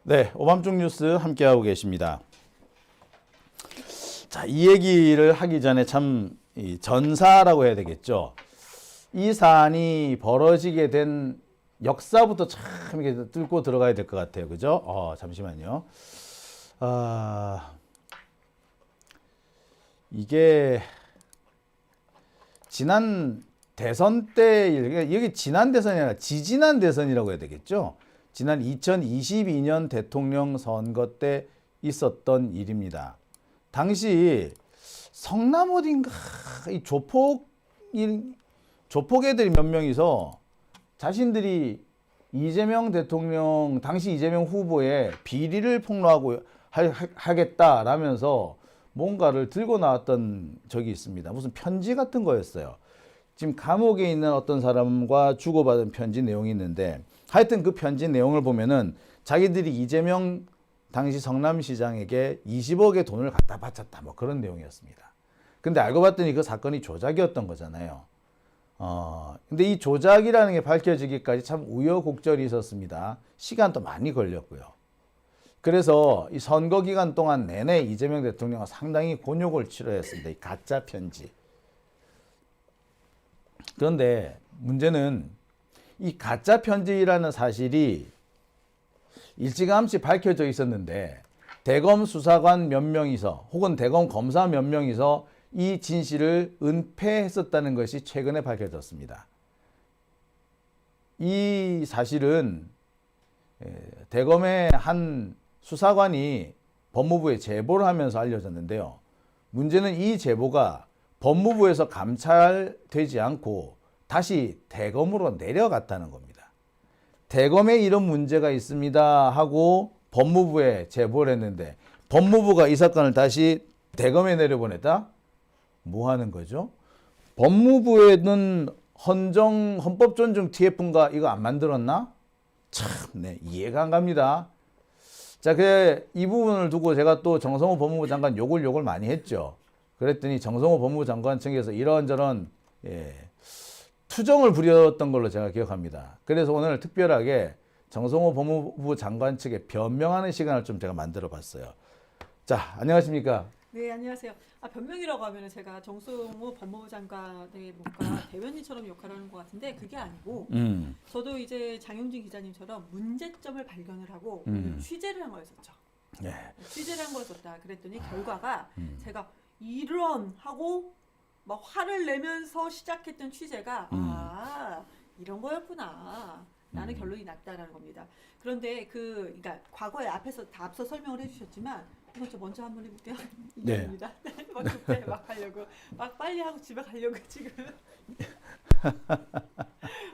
네, 오밤중 뉴스 함께하고 계십니다. 자, 이 얘기를 하기 전에 참 이 전사라고 해야 되겠죠. 이 사안이 벌어지게 된 역사부터 참 이렇게 뚫고 들어가야 될 것 같아요. 그죠? 잠시만요. 이게 지난 대선 때, 이게 지난 대선이 아니라 지지난 대선이라고 해야 되겠죠. 지난 2022년 대통령 선거 때 있었던 일입니다. 당시 성남 어딘가 이 조폭 애들이 몇 명이서 자신들이 이재명 대통령, 당시 이재명 후보의 비리를 폭로하고 하겠다라면서 뭔가를 들고 나왔던 적이 있습니다. 무슨 편지 같은 거였어요. 지금 감옥에 있는 어떤 사람과 주고받은 편지 내용이 있는데, 하여튼 그 편지 내용을 보면은 자기들이 이재명 당시 성남시장에게 20억의 돈을 갖다 바쳤다, 뭐 그런 내용이었습니다. 근데 알고 봤더니 그 사건이 조작이었던 거잖아요. 근데 이 조작이라는 게 밝혀지기까지 참 우여곡절이 있었습니다. 시간도 많이 걸렸고요. 그래서 이 선거 기간 동안 내내 이재명 대통령은 상당히 곤욕을 치러야 했습니다. 이 가짜 편지. 그런데 문제는 이 가짜 편지라는 사실이 일찌감치 밝혀져 있었는데, 대검 수사관 몇 명이서 혹은 대검 검사 몇 명이서 이 진실을 은폐했었다는 것이 최근에 밝혀졌습니다. 이 사실은 대검의 한 수사관이 법무부에 제보를 하면서 알려졌는데요. 문제는 이 제보가 법무부에서 감찰되지 않고 다시 대검으로 내려갔다는 겁니다. 대검에 이런 문제가 있습니다 하고 법무부에 제보를 했는데, 법무부가 이 사건을 다시 대검에 내려보냈다? 뭐 하는 거죠? 법무부에는 헌법 존중 TF인가 이거 안 만들었나? 참, 네, 이해가 안 갑니다. 자, 이 부분을 두고 제가 또 정성호 법무부 장관 욕을 많이 했죠. 그랬더니 정성호 법무부 장관 측에서 이런저런 투정을 부렸던 걸로 제가 기억합니다. 그래서 오늘 특별하게 정성호 법무부 장관 측에 변명하는 시간을 좀 제가 만들어 봤어요. 자, 안녕하십니까? 네, 안녕하세요. 변명이라고 하면 제가 정성호 법무부 장관의 뭔가 대변인처럼 역할을 하는 것 같은데 그게 아니고 저도 이제 장용진 기자님처럼 문제점을 발견을 하고 취재를 한 거였었죠. 네. 취재를 한 거였었다. 그랬더니 결과가 제가 이런 하고 막 화를 내면서 시작했던 취재가 이런 거였구나. 라는 결론이 났다라는 겁니다. 그런데 그러니까 과거에 앞서 설명을 해주셨지만 이건 저 먼저 한번 해볼게요. 이겁니다. 네. 막 급해 막 하려고 막 빨리 하고 집에 가려고 지금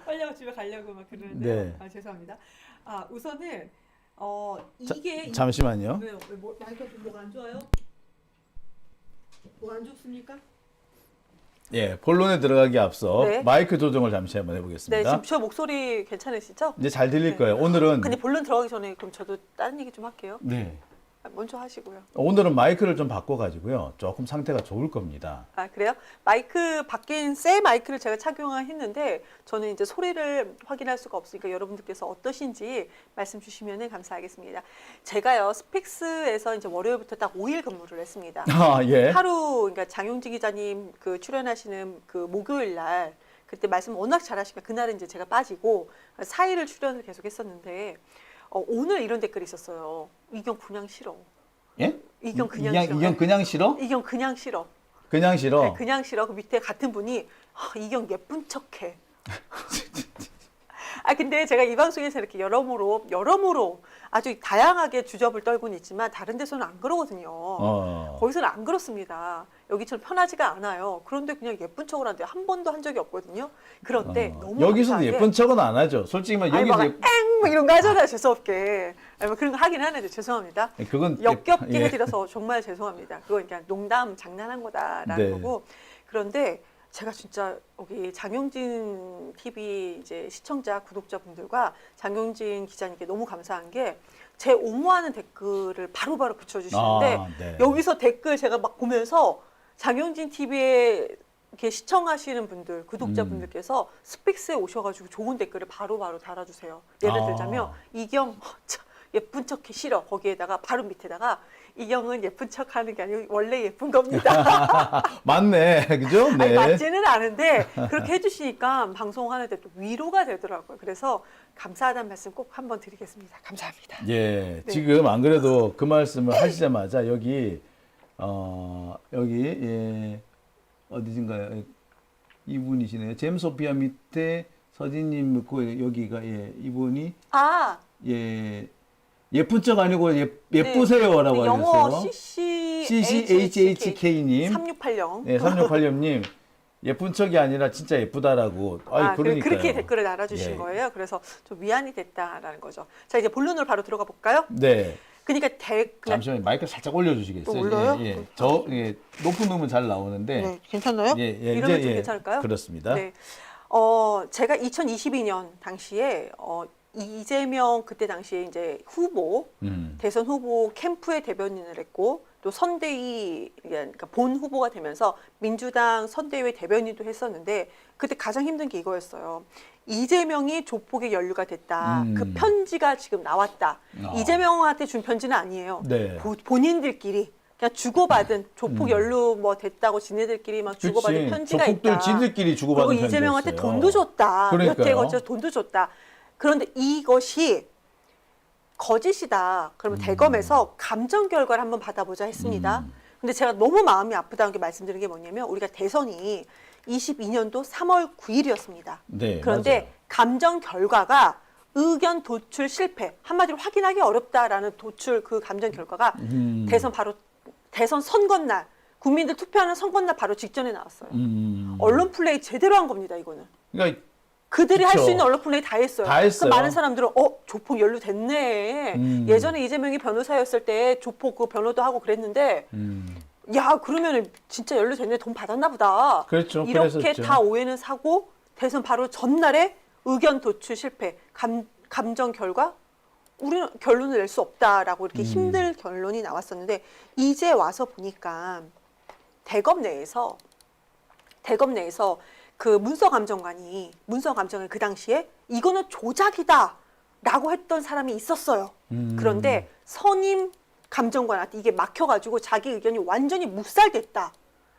빨리 하고 집에 가려고 막 그러는데 네. 죄송합니다. 우선은 이게 잠시만요. 왜요? 마이크 뭐가 안 좋아요? 뭐가 안 좋습니까? 예, 본론에 들어가기 앞서 네. 마이크 조정을 잠시 한번 해보겠습니다. 네, 지금 저 목소리 괜찮으시죠? 이제 잘 들릴 네. 거예요. 오늘은 근데 본론 들어가기 전에 그럼 저도 다른 얘기 좀 할게요. 네. 먼저 하시고요. 오늘은 마이크를 좀 바꿔가지고요. 조금 상태가 좋을 겁니다. 그래요? 마이크 바뀐 새 마이크를 제가 착용했는데 저는 이제 소리를 확인할 수가 없으니까 여러분들께서 어떠신지 말씀 주시면 감사하겠습니다. 제가요 스픽스에서 이제 월요일부터 딱 5일 근무를 했습니다. 예. 하루 그러니까 장용진 기자님 그 출연하시는 그 목요일 날 그때 말씀 워낙 잘하시니까 그날은 이제 제가 빠지고 4일을 출연을 계속 했었는데 오늘 이런 댓글이 있었어요. 이경 그냥 싫어. 예? 이경 그냥 싫어. 이경 그냥 싫어? 이경 그냥 싫어. 그냥 싫어? 네, 그냥 싫어. 그 밑에 같은 분이 이경 예쁜 척해. 근데 제가 이 방송에서 이렇게 여러모로 아주 다양하게 주접을 떨고는 있지만 다른 데서는 안 그러거든요. 거기서는 안 그렇습니다. 여기처럼 편하지가 않아요. 그런데 그냥 예쁜 척을 하는데 한 번도 한 적이 없거든요. 그런데 너무 여기서도 감사하게 예쁜 척은 안 하죠. 솔직히 말 여기서 뭐 이런 거 하잖아요. 재수없게. 뭐 그런 거 하긴 하는데 죄송합니다. 그건 역겹게 해드려서 정말 죄송합니다. 그건 그냥 농담 장난한 거다라는 거고. 그런데 제가 진짜 여기 장용진 TV 이제 시청자 구독자분들과 장용진 기자님께 너무 감사한 게 제 옹호하는 댓글을 바로바로 붙여주시는데 여기서 댓글 제가 막 보면서 장용진 TV에 이렇게 시청하시는 분들, 구독자분들께서 스픽스에 오셔가지고 좋은 댓글을 바로바로 달아주세요. 예를 들자면 이경 예쁜 척해 싫어. 거기에다가 바로 밑에다가 이경은 예쁜 척하는 게 아니고 원래 예쁜 겁니다. 맞네, 그죠? 아니, 네. 맞지는 않은데 그렇게 해주시니까 방송하는데 또 위로가 되더라고요. 그래서 감사하다는 말씀 꼭 한번 드리겠습니다. 감사합니다. 예, 네. 지금 안 그래도 그 말씀을 하시자마자 여기 여기 예, 어디신가요? 이분이시네요. 잼소피아 밑에 서진님 그 여기가 예, 이분이 아, 예. 예쁜 척 아니고 예쁘세요라고 네. 영어 하셨어요. CCHHK CCHHK님. 3680. 네, 3680님. 예쁜 척이 아니라 진짜 예쁘다라고. 그러니까요. 그렇게 댓글을 달아주신 예. 거예요. 그래서 좀 위안이 됐다라는 거죠. 자, 이제 본론으로 바로 들어가 볼까요? 네. 그러니까 그냥 잠시만요. 마이크 살짝 올려주시겠어요? 또 올려요? 예, 예. 저 높은 음은 잘 나오는데. 네, 괜찮나요? 예, 예. 이러면 이제 좀 예, 괜찮을까요? 그렇습니다. 네. 제가 2022년 당시에 이재명 그때 당시에 이제 후보 대선 후보 캠프의 대변인을 했고 또 선대위 그러니까 본 후보가 되면서 민주당 선대위 대변인도 했었는데 그때 가장 힘든 게 이거였어요. 이재명이 조폭의 연루가 됐다. 그 편지가 지금 나왔다. 이재명한테 준 편지는 아니에요. 네. 본인들끼리 그냥 주고받은 조폭 연루 뭐 됐다고 지네들끼리 막 주고받은 그치. 편지가 조폭들 있다. 지들끼리 주고받은 그리고 이재명한테 편지였어요. 돈도 줬다. 그러니까요. 몇 해 걸쳐서 돈도 줬다. 그런데 이것이 거짓이다. 그러면 대검에서 감정 결과를 한번 받아보자 했습니다. 근데 제가 너무 마음이 아프다는 게 말씀드린 게 뭐냐면 우리가 대선이 22년도 3월 9일이었습니다. 네, 그런데 맞아요. 감정 결과가 의견 도출 실패, 한마디로 확인하기 어렵다라는 도출 그 감정 결과가 대선 선거날, 국민들 투표하는 선거날 바로 직전에 나왔어요. 언론 플레이 제대로 한 겁니다, 이거는. 그러니까 그들이 할 그쵸. 수 있는 언론 플레이 다 했어요. 다 했어요. 그 많은 사람들은 조폭 연루됐네. 예전에 이재명이 변호사였을 때 조폭 그 변호도 하고 그랬는데 야 그러면 진짜 연루됐네. 돈 받았나 보다. 그렇죠. 이렇게 그랬었죠. 다 오해는 사고 대선 바로 전날에 의견 도출 실패, 감정 결과 우리는 결론을 낼 수 없다라고 이렇게 힘든 결론이 나왔었는데 이제 와서 보니까 대검 내에서 그 문서감정관이 그 당시에 이거는 조작이다라고 했던 사람이 있었어요. 그런데 선임 감정관한테 이게 막혀가지고 자기 의견이 완전히 묵살됐다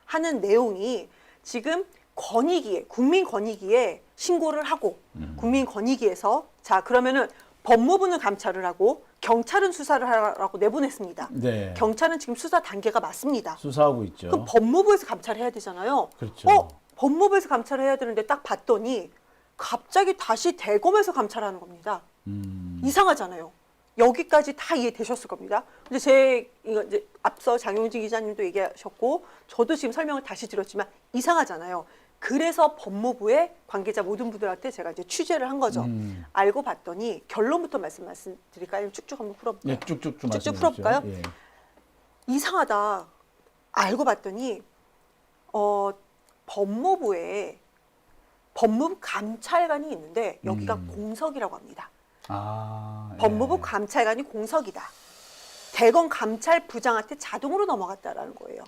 하는 내용이 지금 국민권익위에 신고를 하고 국민권익위에서 자 그러면은 법무부는 감찰을 하고 경찰은 수사를 하라고 내보냈습니다. 네. 경찰은 지금 수사 단계가 맞습니다. 수사하고 있죠. 그럼 법무부에서 감찰해야 되잖아요. 그렇죠. 법무부에서 감찰해야 되는데 딱 봤더니 갑자기 다시 대검에서 감찰하는 겁니다. 이상하잖아요. 여기까지 다 이해되셨을 겁니다. 근데 이거 이제 앞서 장용진 기자님도 얘기하셨고 저도 지금 설명을 다시 드렸지만 이상하잖아요. 그래서 법무부의 관계자 모든 분들한테 제가 이제 취재를 한 거죠. 알고 봤더니 결론부터 말씀드릴까요? 쭉쭉 한번 풀어볼까요? 예, 쭉쭉 좀 쭉쭉 말씀해 풀어볼까요? 주시죠. 예. 이상하다. 알고 봤더니 법무부에 법무부 감찰관이 있는데 여기가 공석이라고 합니다. 법무부 예. 감찰관이 공석이다. 대검 감찰부장한테 자동으로 넘어갔다라는 거예요.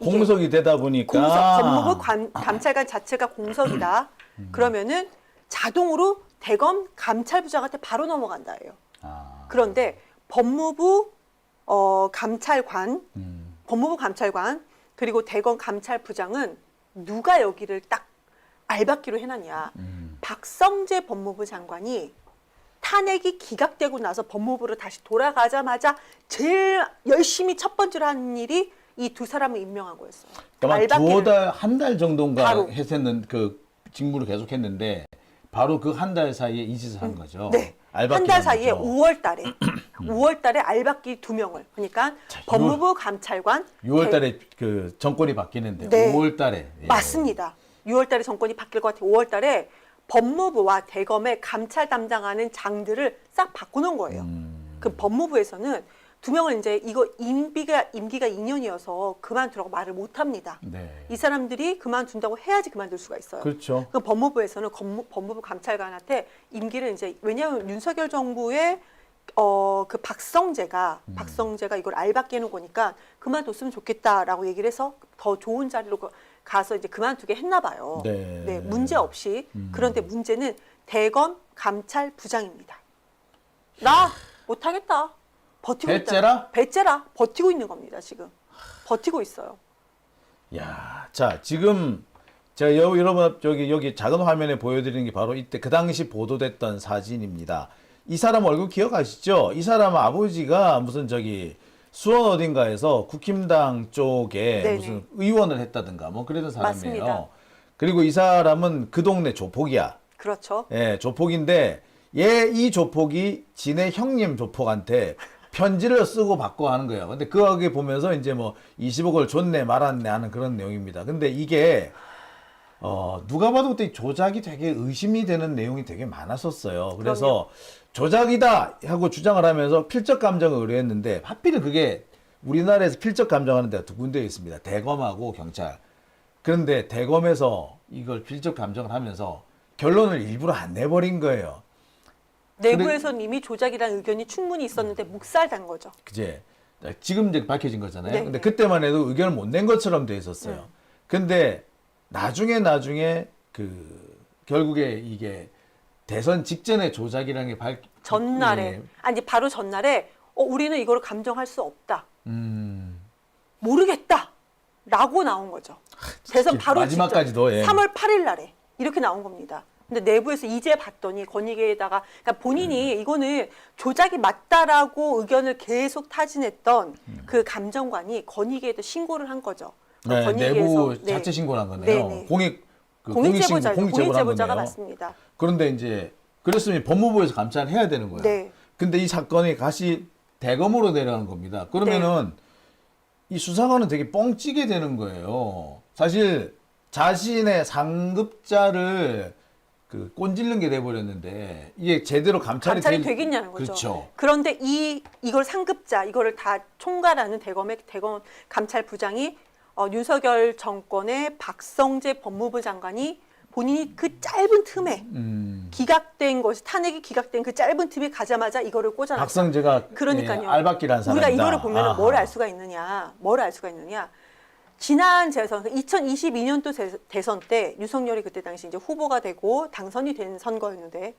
공석이 되다 보니까 법무부 감찰관 자체가 공석이다. 그러면은 자동으로 대검 감찰부장한테 바로 넘어간다예요. 그런데 법무부 감찰관 그리고 대검 감찰부장은 누가 여기를 딱 알받기로 해놨냐. 박성재 법무부 장관이 탄핵이 기각되고 나서 법무부로 다시 돌아가자마자 제일 열심히 첫 번째로 한 일이 이 두 사람을 임명한 거였어요. 그러니까 두어 달, 한 달 정도인가 바로. 했었는 그 직무를 계속했는데 바로 그 한 달 사이에 이 짓을 한 거죠. 네. 한 달 사이에 5월 달에 알박기 2명을 그러니까 법무부 감찰관 6월 달에 그 정권이 바뀌는데 네. 5월 달에 맞습니다. 6월 달에 정권이 바뀔 것 같아요. 5월 달에 법무부와 대검의 감찰 담당하는 장들을 싹 바꾸는 거예요. 그 법무부에서는 2명을 이제 이거 임기가 2년이어서 그만두라고 말을 못 합니다. 네. 이 사람들이 그만둔다고 해야지 그만둘 수가 있어요. 그렇죠. 그 법무부에서는 법무부 감찰관한테 임기를 이제 왜냐하면 윤석열 정부의 그 박성재가 이걸 알박기 해놓은 거니까 그만뒀으면 좋겠다라고 얘기를 해서 더 좋은 자리로 가서 이제 그만두게 했나 봐요. 네. 문제 없이. 그런데 문제는 대검 감찰부장입니다. 나 못하겠다. 버티고 배째라? 있다. 배째라. 버티고 있는 겁니다. 지금. 버티고 있어요. 야, 자, 지금 제가 여러분 여기 작은 화면에 보여드리는 게 바로 이때 그 당시 보도됐던 사진입니다. 이 사람 얼굴 기억하시죠? 이 사람 아버지가 무슨 수원 어딘가에서 국힘당 쪽에 네네. 무슨 의원을 했다든가 뭐 그러던 사람이에요. 맞습니다. 그리고 이 사람은 그 동네 조폭이야. 그렇죠. 예, 조폭인데 이 조폭이 지네 형님 조폭한테 편지를 쓰고 받고 하는 거예요. 근데 그거에 보면서 이제 뭐 20억을 줬네 말았네 하는 그런 내용입니다. 근데 이게 누가 봐도 그때 조작이 되게 의심이 되는 내용이 되게 많았었어요. 그래서 조작이다 하고 주장을 하면서 필적 감정을 의뢰했는데 하필은 그게 우리나라에서 필적 감정하는 데가 두 군데 있습니다. 대검하고 경찰. 그런데 대검에서 이걸 필적 감정을 하면서 결론을 일부러 안 내버린 거예요. 내부에서는 이미 조작이라는 의견이 충분히 있었는데 묵살된 거죠. 그제 지금 이제 밝혀진 거잖아요. 네. 근데 그때만 해도 의견을 못 낸 것처럼 돼 있었어요. 근데 나중에 결국에 이게 대선 직전에 조작이라는 게 전날에 예. 아니 바로 전날에 우리는 이걸 감정할 수 없다. 음. 모르겠다라고 나온 거죠. 대선 바로 마지막까지도 직전, 3월 8일 날에 이렇게 나온 겁니다. 근데 내부에서 이제 봤더니 권익위에다가 그러니까 본인이 이거는 조작이 맞다라고 의견을 계속 타진했던 그 감정관이 권익위에도 신고를 한 거죠. 네, 내부 네. 자체 신고를 한 거네요. 네네. 공익제보자가 공익제보자가 맞습니다. 그런데 이제 그랬으면 법무부에서 감찰을 해야 되는 거예요. 네. 근데 이 사건이 다시 대검으로 내려가는 겁니다. 그러면은 이 수사관은 되게 뻥찌게 되는 거예요. 사실 자신의 상급자를 꼰질른 게 돼버렸는데 이게 제대로 감찰이 되겠냐는 거죠. 그렇죠. 그런데 이걸 상급자 이거를 다 총괄하는 대검 감찰부장이 윤석열 정권의 박성재 법무부 장관이 본인이 그 짧은 틈에 기각된 것이 탄핵이 기각된 그 짧은 틈에 가자마자 이거를 꽂아놨어요. 박성재가 그러니까요. 알박기란 사람이다. 우리가 이거를 보면 뭘 알 수가 있느냐? 지난 재선, 2022년도 대선 때 윤석열이 그때 당시 이제 후보가 되고 당선이 된 선거였는데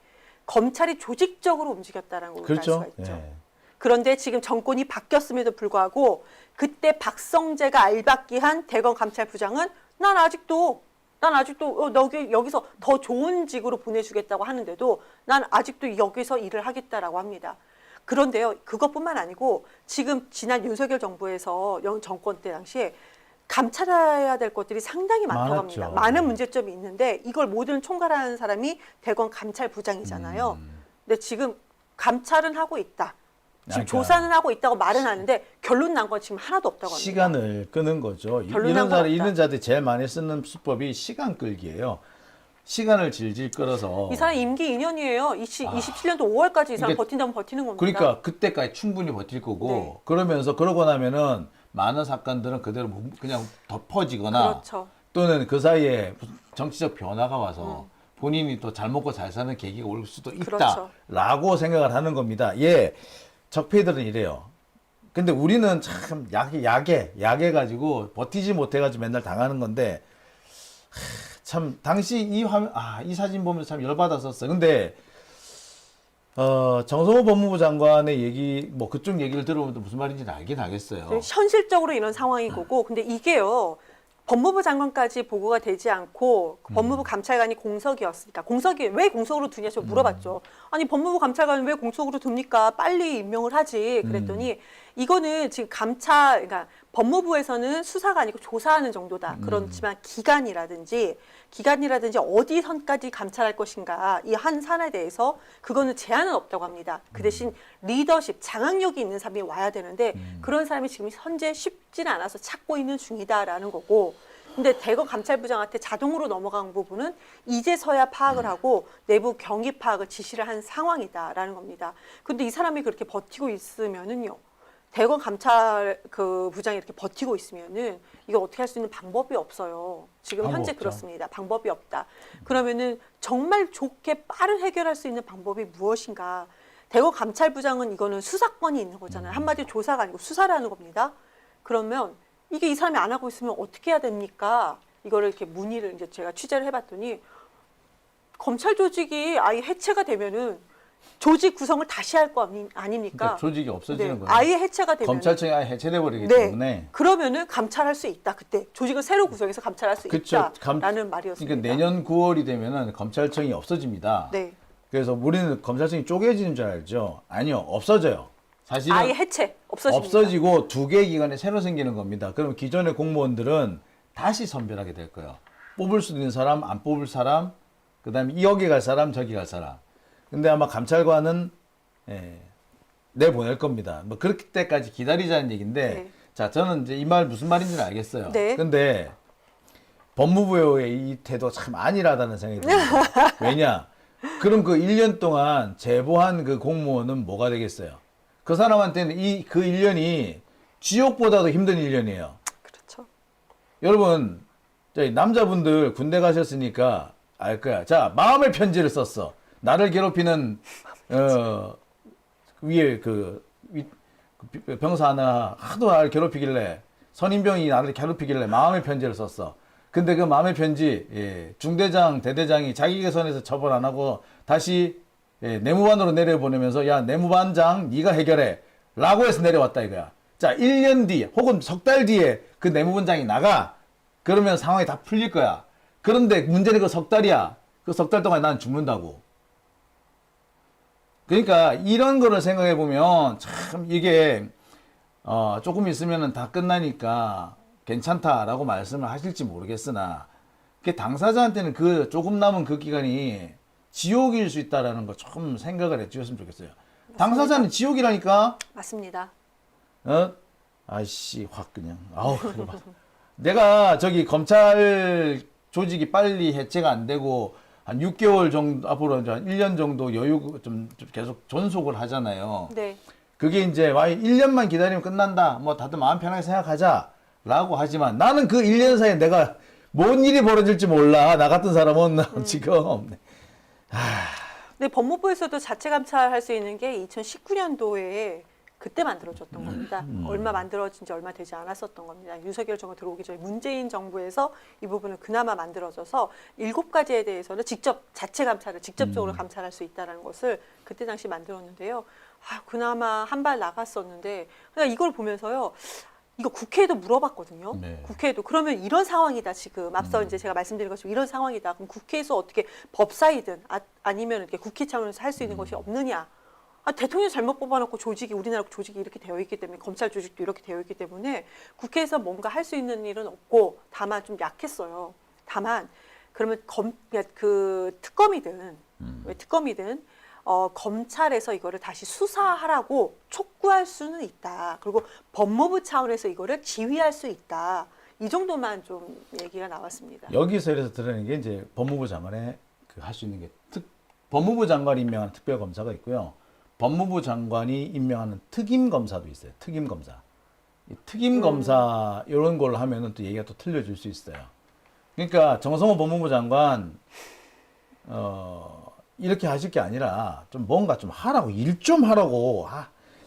검찰이 조직적으로 움직였다는 걸 우리가 알 수가 있죠. 예. 그런데 지금 정권이 바뀌었음에도 불구하고 그때 박성재가 알박기한 대검 감찰부장은 난 아직도 여기서 더 좋은 직으로 보내주겠다고 하는데도 난 아직도 여기서 일을 하겠다라고 합니다. 그런데요, 그것뿐만 아니고 지금 지난 윤석열 정부에서 정권 때 당시에 감찰해야 될 것들이 상당히 많다고 합니다. 많은 문제점이 있는데 이걸 모든 총괄하는 사람이 대검 감찰부장이잖아요. 근데 지금 감찰은 하고 있다. 지금 조사는 하고 있다고 말은 하는데 결론 난 건 지금 하나도 없다고 합니다. 시간을 끄는 거죠. 이런 자들이 제일 많이 쓰는 수법이 시간 끌기예요. 시간을 질질 끌어서 이 사람 임기 2년이에요. 27년도 5월까지 이 사람 버틴다면 버티는 겁니다. 그러니까 그때까지 충분히 버틸 거고 네. 그러고 나면은 많은 사건들은 그대로 그냥 덮어지거나 그렇죠. 또는 그 사이에 정치적 변화가 와서 본인이 또 잘 먹고 잘 사는 계기가 올 수도 그렇죠. 있다라고 생각을 하는 겁니다. 적폐들은 이래요. 근데 우리는 참 약해 가지고 버티지 못해 가지고 맨날 당하는 건데 참 당시 이 사진 보면서 참 열받았었어요. 근데 정성호 법무부 장관의 얘기 그쪽 얘기를 들어보면 무슨 말인지 알긴 알겠어요. 현실적으로 이런 상황이 거고 근데 이게요. 법무부 장관까지 보고가 되지 않고 법무부 감찰관이 공석이었으니까 왜 공석으로 두냐 저 물어봤죠. 아니 법무부 감찰관은 왜 공석으로 둡니까? 빨리 임명을 하지. 그랬더니 이거는 지금 그러니까 법무부에서는 수사가 아니고 조사하는 정도다. 그렇지만 기간이라든지 어디 선까지 감찰할 것인가 이 한 사안에 대해서 그거는 제한은 없다고 합니다. 그 대신 리더십, 장악력이 있는 사람이 와야 되는데 그런 사람이 지금 현재 쉽지는 않아서 찾고 있는 중이다라는 거고 근데 대검 감찰부장한테 자동으로 넘어간 부분은 이제서야 파악을 하고 내부 경위 파악을 지시를 한 상황이다라는 겁니다. 근데 이 사람이 그렇게 버티고 있으면은요. 대검 감찰 부장이 이렇게 버티고 있으면은 이거 어떻게 할 수 있는 방법이 없어요. 지금 현재 없죠. 그렇습니다. 방법이 없다. 그러면은 정말 좋게 빠른 해결할 수 있는 방법이 무엇인가? 대검 감찰부장은 이거는 수사권이 있는 거잖아요. 한마디로 조사가 아니고 수사를 하는 겁니다. 그러면 이게 이 사람이 안 하고 있으면 어떻게 해야 됩니까? 이거를 이렇게 문의를 이제 제가 취재를 해봤더니 검찰 조직이 아예 해체가 되면은 조직 구성을 다시 할 거 아닙니까? 그러니까 조직이 없어지는 네. 거예요. 아예 해체가 되면 검찰청이 아예 해체돼 버리기 네. 때문에. 그러면은 감찰할 수 있다. 그때 조직을 새로 구성해서 감찰할 수 그쵸. 있다라는 말이었습니다. 그러니까 내년 9월이 되면은 검찰청이 없어집니다. 네. 그래서 우리는 검찰청이 쪼개지는 줄 알죠. 아니요, 없어져요. 사실은 아예 해체 없어집니다. 없어지고 두 개의 기관이 새로 생기는 겁니다. 그럼 기존의 공무원들은 다시 선별하게 될 거예요. 뽑을 수 있는 사람, 안 뽑을 사람, 그다음에 여기 갈 사람, 저기 갈 사람. 근데 아마 감찰관은 내보낼 겁니다. 뭐 그렇기 때까지 기다리자는 얘기인데, 네. 자, 저는 이제 이 말 무슨 말인지는 알겠어요. 네. 근데 법무부의 이 태도 참 안일하다는 생각이 듭니다. 왜냐? 그럼 그 1년 동안 제보한 그 공무원은 뭐가 되겠어요? 그 사람한테는 그 1년이 지옥보다도 힘든 1년이에요. 그렇죠. 여러분, 저희 남자분들 군대 가셨으니까 알 거야. 자, 마음의 편지를 썼어. 나를 괴롭히는 위에 병사 하나 하도 나를 괴롭히길래, 선임병이 나를 괴롭히길래 마음의 편지를 썼어. 근데 그 마음의 편지, 중대장, 대대장이 자기 개선해서 처벌 안 하고 다시 내무반으로 내려보내면서, 야, 내무반장 네가 해결해 라고 해서 내려왔다 이거야. 자, 1년 뒤 혹은 석 달 뒤에 그 내무반장이 나가. 그러면 상황이 다 풀릴 거야. 그런데 문제는 그 석 달이야. 그 석 달 동안 난 죽는다고. 그러니까 이런 거를 생각해 보면 참 이게 조금 있으면 다 끝나니까 괜찮다라고 말씀을 하실지 모르겠으나, 그 당사자한테는 그 조금 남은 그 기간이 지옥일 수 있다라는 거 좀 생각을 해 주셨으면 좋겠어요. 당사자는 지옥이라니까. 맞습니다. 아이씨 확 그냥 아우 그래 봐. 내가 저기 검찰 조직이 빨리 해체가 안 되고 한 6개월 정도 앞으로 이제 한 1년 정도 여유 좀 계속 존속을 하잖아요. 네. 그게 이제 1년만 기다리면 끝난다. 뭐 다들 마음 편하게 생각하자라고 하지만 나는 그 1년 사이에 내가 뭔 일이 벌어질지 몰라. 나 같은 사람은 지금. 근데 법무부에서도 자체 감찰할 수 있는 게 2019년도에 그때 만들어졌던 겁니다. 얼마 만들어진 지 얼마 되지 않았었던 겁니다. 윤석열 정부 들어오기 전에 문재인 정부에서 이 부분을 그나마 만들어져서 7가지에 대해서는 직접 자체 감찰을 직접적으로 감찰할 수 있다는 것을 그때 당시 만들었는데요. 그나마 한 발 나갔었는데 그냥 이걸 보면서요. 이거 국회에도 물어봤거든요. 네. 국회에도 그러면 이런 상황이다 지금 앞서 이제 제가 말씀드린 것처럼 이런 상황이다. 그럼 국회에서 어떻게 법사이든 아니면 이렇게 국회 차원에서 할 수 있는 것이 없느냐? 대통령 잘못 뽑아놓고 조직이 우리나라 조직이 이렇게 되어 있기 때문에 검찰 조직도 이렇게 되어 있기 때문에 국회에서 뭔가 할 수 있는 일은 없고 다만 좀 약했어요. 다만 그러면 그 특검이든 왜 특검이든 검찰에서 이거를 다시 수사하라고 촉구할 수는 있다. 그리고 법무부 차원에서 이거를 지휘할 수 있다. 이 정도만 좀 얘기가 나왔습니다. 여기서 이래서 드러내는 게 이제 법무부 장관의 할 수 있는 게 법무부 장관이 임명한 특별검사가 있고요. 법무부 장관이 임명하는 특임검사도 있어요. 특임검사. 특임검사 이런 걸로 하면은 또 얘기가 또 틀려질 수 있어요. 그러니까 정성호 법무부 장관 이렇게 하실 게 아니라 좀 뭔가 좀 하라고, 일 좀 하라고.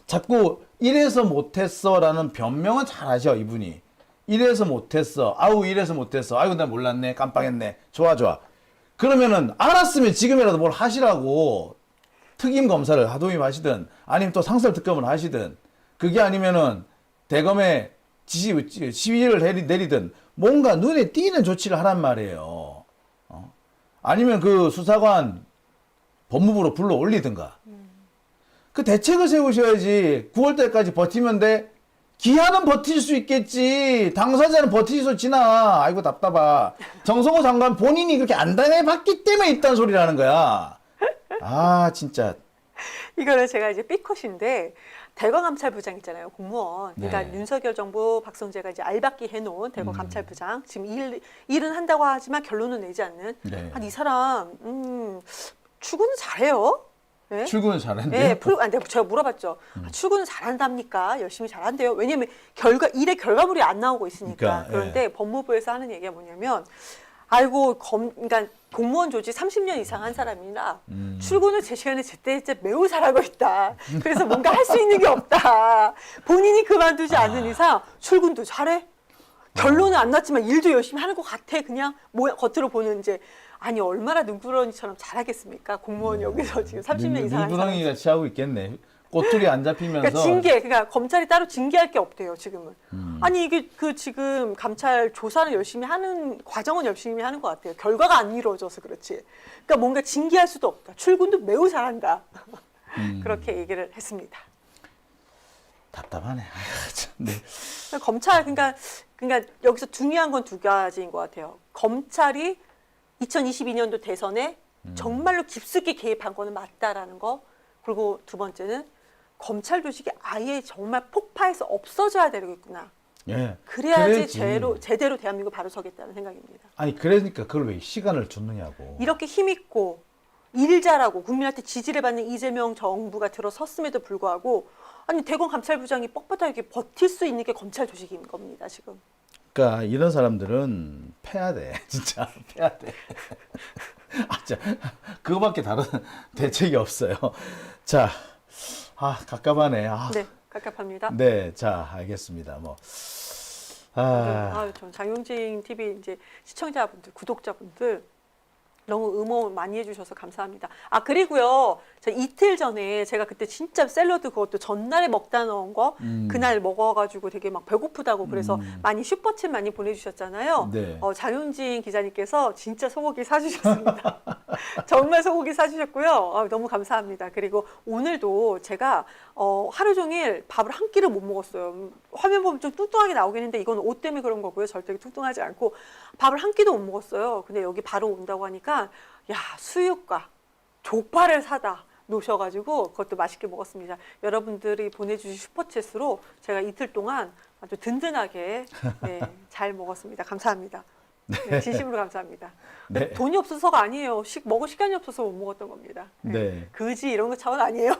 자꾸 이래서 못했어라는 변명은 잘 하셔 이분이. 이래서 못했어. 아우 이래서 못했어. 아이고 나 몰랐네. 깜빡했네. 좋아. 그러면은 알았으면 지금이라도 뭘 하시라고. 특임 검사를 하도임 하시든 아니면 또 상설 특검을 하시든, 그게 아니면은 대검에 시위를 내리든 뭔가 눈에 띄는 조치를 하란 말이에요. 아니면 그 수사관 법무부로 불러 올리든가. 그 대책을 세우셔야지. 9월 달까지 버티면 돼. 기한은 버틸 수 있겠지. 당사자는 버틸 수 지나. 아이고 답답하. 정성호 장관 본인이 그렇게 안 당해봤기 때문에 있다는 소리라는 거야. 진짜. 이거는 제가 이제 B컷인데 대검감찰부장 있잖아요, 공무원. 그러니까 네. 윤석열 정부 박성재가 이제 알박기 해놓은 대검감찰부장. 지금 일은 한다고 하지만 결론은 내지 않는. 네. 이 사람 출근은 잘해요. 네? 출근을 잘했는데. 네, 제가 물어봤죠. 출근은 잘한답니까? 열심히 잘한대요. 왜냐하면 일의 결과물이 안 나오고 있으니까. 그러니까, 그런데 법무부에서 하는 얘기가 뭐냐면, 그러니까 공무원 조직 30년 이상 한 사람이라 출근을 제 시간에 제때 매우 잘하고 있다. 그래서 뭔가 할 수 있는 게 없다. 본인이 그만두지 않는 이상 출근도 잘해. 결론은 안 났지만 일도 열심히 하는 것 같아. 그냥 겉으로 보는 이제 아니 얼마나 눈구렁이처럼 잘하겠습니까? 공무원 여기서 지금 30년 이상 한 사람. 눈구렁이 같이 하고 있겠네. 꼬투리 안 잡히면서. 그러니까 징계, 그러니까 검찰이 따로 징계할 게 없대요 지금은. 아니 이게 그 지금 감찰 조사를 열심히 하는 과정은 열심히 하는 것 같아요. 결과가 안 이루어져서 그렇지. 그러니까 뭔가 징계할 수도 없다. 출근도 매우 잘한다. 그렇게 얘기를 했습니다. 답답하네. 아이고, 참, 네. 검찰 그러니까 여기서 중요한 건 두 가지인 것 같아요. 검찰이 2022년도 대선에 정말로 깊숙이 개입한 거는 맞다라는 거. 그리고 두 번째는 검찰 조직이 아예 정말 폭파해서 없어져야 되겠구나. 예. 그래야지 그래야지. 제대로 대한민국 바로 서겠다는 생각입니다. 아니 그러니까 그걸 왜 시간을 줬느냐고. 이렇게 힘있고 일 잘하고 국민한테 지지를 받는 이재명 정부가 들어섰음에도 불구하고 아니 대검 감찰부장이 뻣뻣하게 버틸 수 있는 게 검찰 조직인 겁니다 지금. 그러니까 이런 사람들은 패야 돼. 진짜 패야 돼. 아, 자, 그거밖에 다른 대책이 없어요. 자, 갑갑하네. 네, 갑갑합니다. 네, 자, 알겠습니다. 뭐, 전 장용진 TV 이제 시청자분들, 구독자분들 너무 응원 많이 해주셔서 감사합니다. 아 그리고요, 저 이틀 전에 제가 그때 진짜 샐러드 그것도 전날에 먹다 넣은 거 그날 먹어가지고 되게 막 배고프다고 그래서 많이 슈퍼챗 많이 보내주셨잖아요. 네. 장윤진 기자님께서 진짜 소고기 사주셨습니다. 정말 소고기 사주셨고요. 너무 감사합니다. 그리고 오늘도 제가 하루 종일 밥을 한 끼를 못 먹었어요. 화면 보면 좀 뚱뚱하게 나오긴 했는데 이건 옷 때문에 그런 거고요. 절대 뚱뚱하지 않고 밥을 한 끼도 못 먹었어요. 근데 여기 바로 온다고 하니까 야 수육과 족발을 사다 놓으셔가지고 그것도 맛있게 먹었습니다. 여러분들이 보내주신 슈퍼챗으로 제가 이틀 동안 아주 든든하게 네, 잘 먹었습니다. 감사합니다. 네, 진심으로 감사합니다. 네. 돈이 없어서가 아니에요. 먹을 시간이 없어서 못 먹었던 겁니다. 네. 그지 이런 거 차원 아니에요.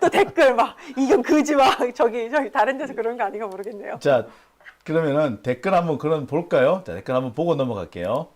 또 댓글 막 이건 그지 막 저기 다른 데서 그런 거 아닌가 모르겠네요. 자, 그러면은 댓글 한번 그럼 볼까요? 자, 댓글 한번 보고 넘어갈게요.